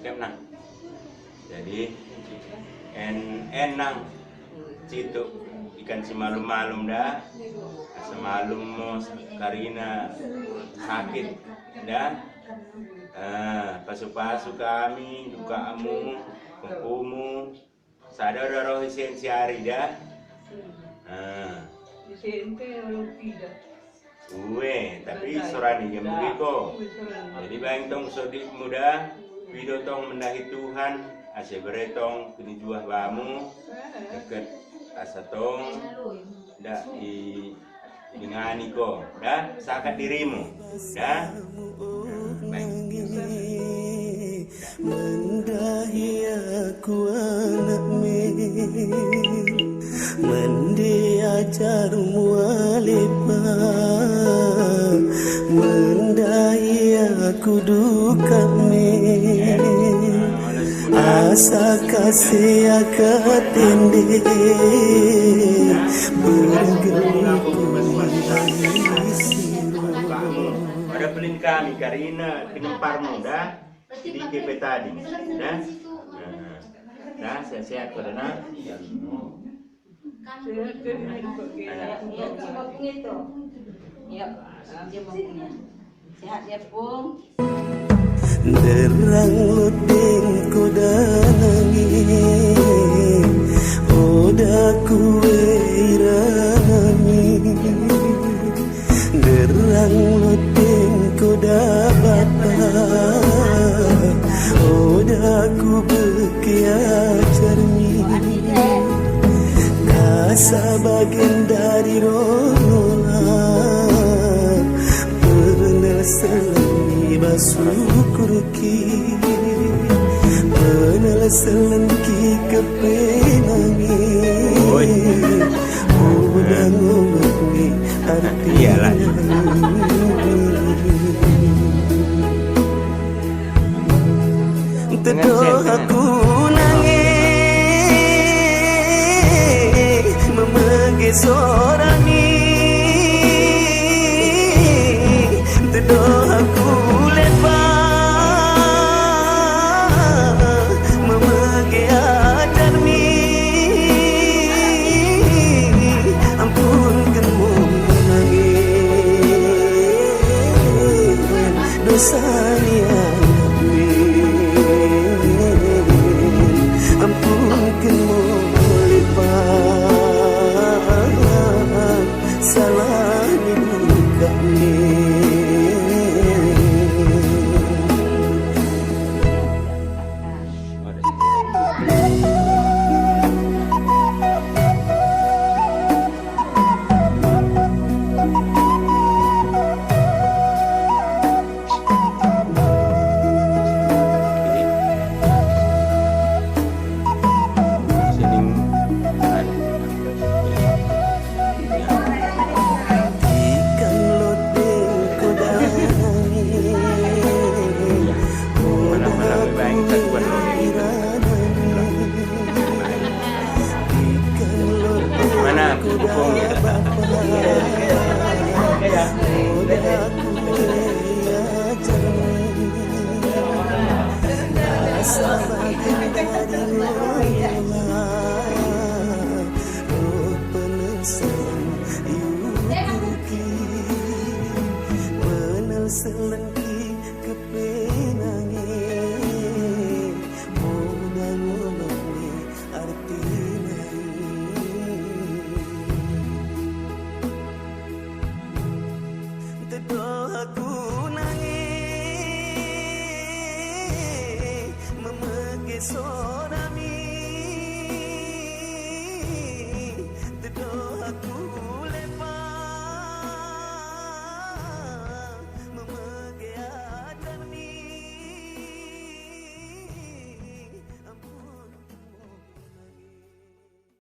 Kemnang. Jadi enang situ ikan semalum-malum dah. Semalum mo Karina sakit dah. Pasu-pasu kami, dukamu, kumpulmu, sadar roh esensiari dah. Tapi sorani yang begitu. Jadi bang tong sodik muda, video tong mendahi Tuhan, ase beretong kini juah bamu, deket asa tong, dah i dengani ko, dah sakat dirimu, dah. Mendahi aku anak Mende ajar mualifah Mendai aku duka Asa kasih akatende Ada pelin kami Karina penyempar muda di KP tadi, dah. Dah sehat-sehat pada nak. Sehat ya Pung. Derang lodeng kodangi Oda kuweirani Derang lodeng kodabata Oda ku bekiajarni Kasa bagian dari rola Penelselani basukurki Penelselani kepenangi Udah ngomongin artinya Teduh aku nangis Memegang sorani Teduh aku lepas Memegang ajarmi Ampunkan mu menangis Dosanya ampunkan melipat salah dibuka Selengki kepenangi Modan ngomongnya arti Teduh aku nangis Memegang